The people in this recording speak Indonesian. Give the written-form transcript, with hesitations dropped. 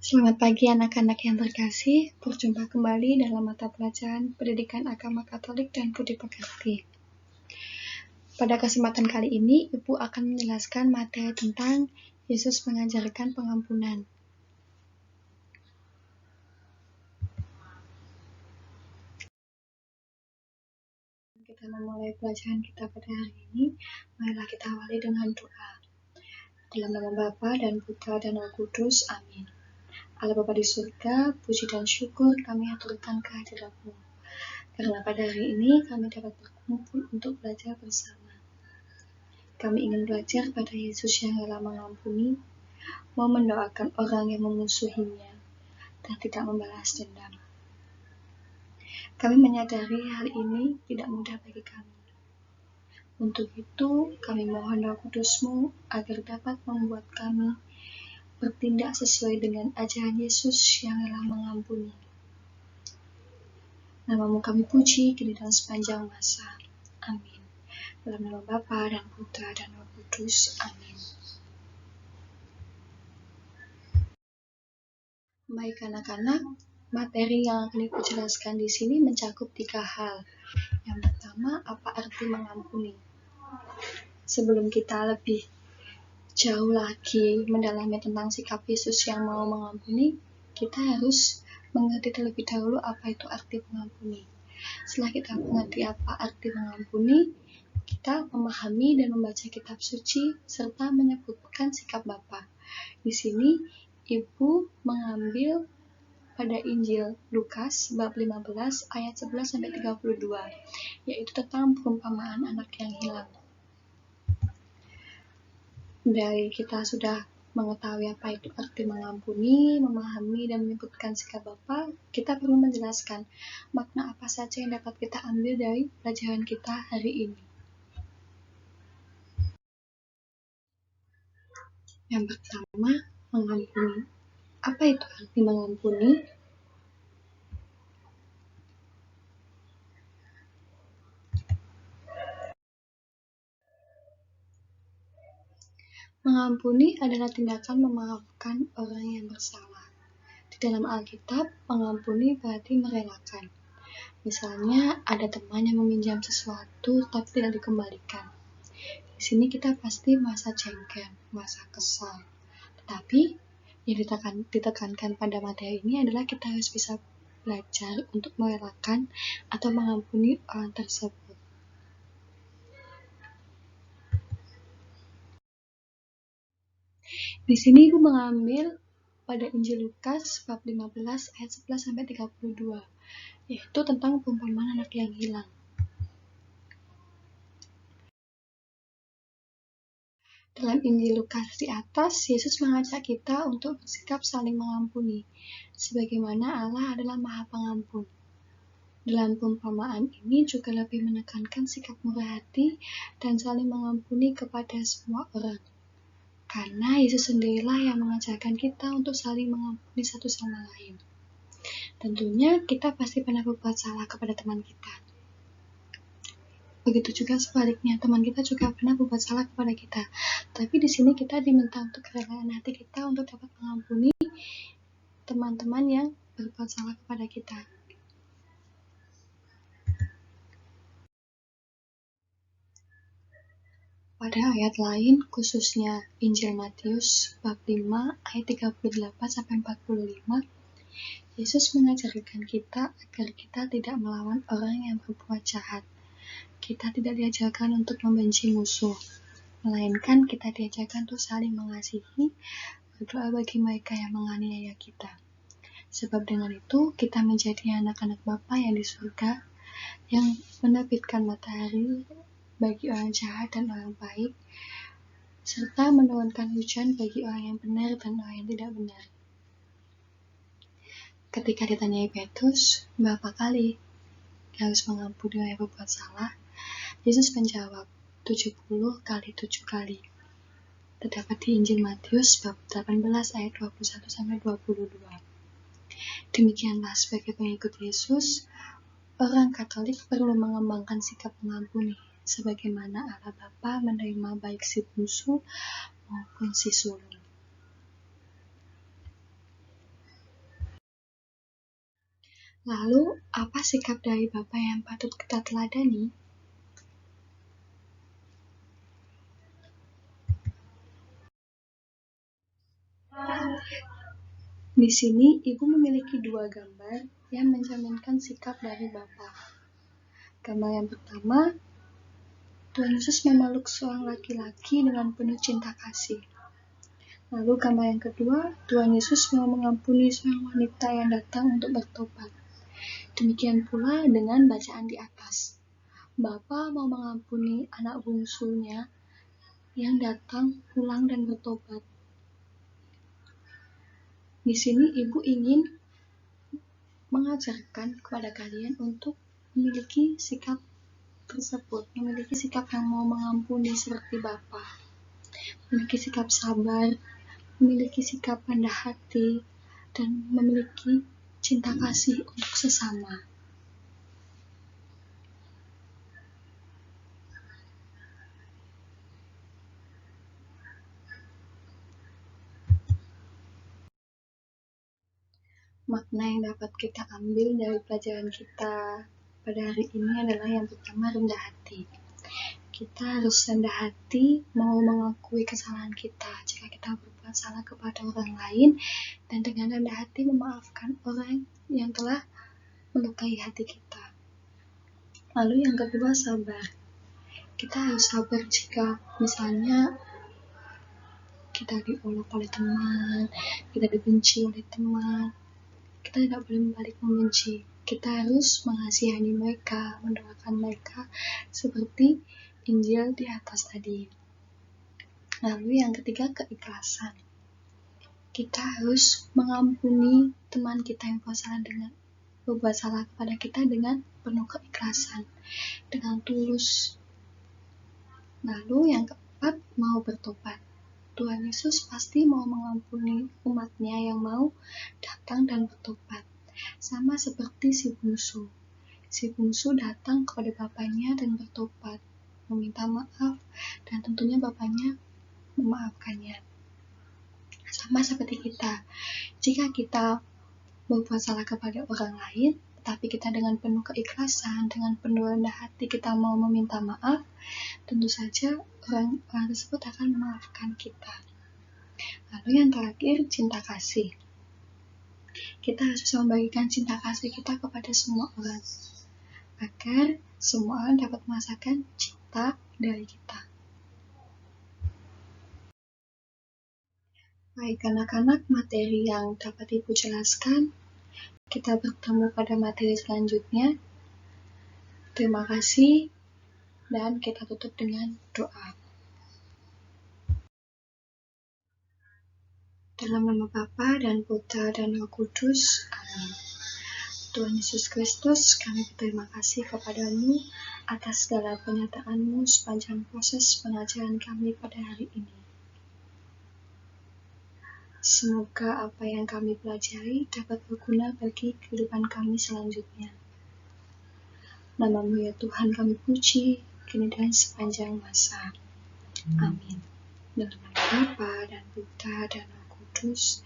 Selamat pagi anak-anak yang terkasih, berjumpa kembali dalam mata pelajaran Pendidikan Agama Katolik dan Budi Pekerti. Pada kesempatan kali ini, Ibu akan menjelaskan materi tentang Yesus mengajarkan pengampunan. Kita memulai pelajaran kita pada hari ini, marilah kita awali dengan doa. Dalam nama Bapa dan Putra dan Roh Kudus, amin. Allah Bapa di surga, puji dan syukur kami haturkan kehadirat-Mu. Karena pada hari ini kami dapat berkumpul untuk belajar bersama. Kami ingin belajar pada Yesus yang rela mengampuni, mau mendoakan orang yang memusuhinya, dan tidak membalas dendam. Kami menyadari hal ini tidak mudah bagi kami. Untuk itu, kami mohon Roh Kudus-Mu agar dapat membuat kami bertindak sesuai dengan ajaran Yesus yang rela mengampuni. Nama-Mu kami puji kini dan sepanjang masa. Amin. Dalam nama Bapa dan Putra dan Roh Kudus. Amin. Baik anak-anak, materi yang akan Ibu jelaskan di sini mencakup 3 hal. Yang pertama, apa arti mengampuni? Sebelum kita lebih jauh lagi mendalami tentang sikap Yesus yang mau mengampuni, kita harus mengerti terlebih dahulu apa itu arti mengampuni. Setelah kita mengerti apa arti mengampuni, kita memahami dan membaca kitab suci serta menyebutkan sikap Bapa. Di sini Ibu mengambil pada Injil Lukas bab 15 ayat 11 sampai 32, yaitu tentang perumpamaan anak yang hilang. Dari kita sudah mengetahui apa itu arti mengampuni, memahami dan menyebutkan sikap Bapa, kita perlu menjelaskan makna apa saja yang dapat kita ambil dari pelajaran kita hari ini. Yang pertama, mengampuni. Apa itu arti mengampuni? Mengampuni adalah tindakan memaafkan orang yang bersalah. Di dalam Alkitab, mengampuni berarti merelakan. Misalnya, ada teman yang meminjam sesuatu tapi tidak dikembalikan. Di sini kita pasti merasa jengkel, merasa kesal. Tetapi, yang ditekankan pada materi ini adalah kita harus bisa belajar untuk merelakan atau mengampuni orang tersebut. Di sini Ibu mengambil pada Injil Lukas bab 15 ayat 11 sampai 32, yaitu tentang perumpamaan anak yang hilang. Dalam Injil Lukas di atas, Yesus mengajak kita untuk bersikap saling mengampuni, sebagaimana Allah adalah Maha Pengampun. Dalam perumpamaan ini juga lebih menekankan sikap murah hati dan saling mengampuni kepada semua orang. Karena Yesus sendirilah yang mengajarkan kita untuk saling mengampuni satu sama lain. Tentunya kita pasti pernah berbuat salah kepada teman kita. Begitu juga sebaliknya, teman kita juga pernah berbuat salah kepada kita. Tapi di sini kita diminta untuk kerelaan hati kita untuk dapat mengampuni teman-teman yang berbuat salah kepada kita. Pada ayat lain, khususnya Injil Matius bab 5 ayat 38-45, Yesus mengajarkan kita agar kita tidak melawan orang yang berbuat jahat. Kita tidak diajarkan untuk membenci musuh, melainkan kita diajarkan untuk saling mengasihi, berdoa bagi mereka yang menganiaya kita. Sebab dengan itu kita menjadi anak-anak Bapa yang di surga, yang menerbitkan matahari bagi orang jahat dan orang baik, serta menurunkan hujan bagi orang yang benar dan orang yang tidak benar. Ketika ditanyai Petrus, berapa kali harus mengampuni orang yang berbuat salah, Yesus menjawab, 70 kali 7 kali. Terdapat di Injil Matius bab 18 ayat 21-22. Demikianlah sebagai pengikut Yesus, orang Katolik perlu mengembangkan sikap mengampuni, sebagaimana Allah Bapa menerima baik si bungsu maupun si sulung. Lalu, apa sikap dari Bapa yang patut kita teladani? Di sini, Ibu memiliki dua gambar yang mencerminkan sikap dari Bapa. Gambar yang pertama, Tuhan Yesus memeluk seorang laki-laki dengan penuh cinta kasih. Lalu gambar yang kedua, Tuhan Yesus mau mengampuni seorang wanita yang datang untuk bertobat. Demikian pula dengan bacaan di atas. Bapa mau mengampuni anak bungsunya yang datang pulang dan bertobat. Di sini Ibu ingin mengajarkan kepada kalian untuk memiliki sikap tersebut, memiliki sikap yang mau mengampuni seperti Bapa, memiliki sikap sabar, memiliki sikap rendah hati, dan memiliki cinta kasih untuk sesama. Makna yang dapat kita ambil dari pelajaran kita pada hari ini adalah yang pertama, rendah hati. Kita harus rendah hati, mau mengakui kesalahan kita jika kita berbuat salah kepada orang lain, dan dengan rendah hati memaafkan orang yang telah melukai hati kita. Lalu yang kedua, sabar. Kita harus sabar jika misalnya kita diolok oleh teman, kita dibenci oleh teman. Kita tidak boleh balik membenci. Kita harus mengasihani mereka, mendoakan mereka seperti Injil di atas tadi. Lalu yang ketiga, keikhlasan. Kita harus mengampuni teman kita yang berbuat salah kepada kita dengan penuh keikhlasan, dengan tulus. Lalu yang keempat, mau bertobat. Tuhan Yesus pasti mau mengampuni umatnya yang mau datang dan bertobat. Sama seperti si bungsu. Si bungsu datang kepada bapaknya dan bertobat, meminta maaf, dan tentunya bapaknya memaafkannya. Sama seperti kita. Jika kita berbuat salah kepada orang lain, tetapi kita dengan penuh keikhlasan, dengan penuh rendah hati kita mau meminta maaf, tentu saja orang tersebut akan memaafkan kita. Lalu yang terakhir, cinta kasih. Kita harus bisa membagikan cinta kasih kita kepada semua orang, agar semua orang dapat merasakan cinta dari kita. Baik anak-anak, materi yang dapat Ibu jelaskan. Kita bertemu pada materi selanjutnya. Terima kasih, dan kita tutup dengan doa. Dalam nama Bapa dan Putra dan Roh Kudus. Amin. Tuhan Yesus Kristus, kami berterima kasih kepadamu atas segala penyertaan-Mu sepanjang proses pengajaran kami pada hari ini. Semoga apa yang kami pelajari dapat berguna bagi kehidupan kami selanjutnya. Nama-Mu ya Tuhan kami puji, kini dan sepanjang masa. Amin. Dalam nama Bapa dan Putra dan Roh Kudus.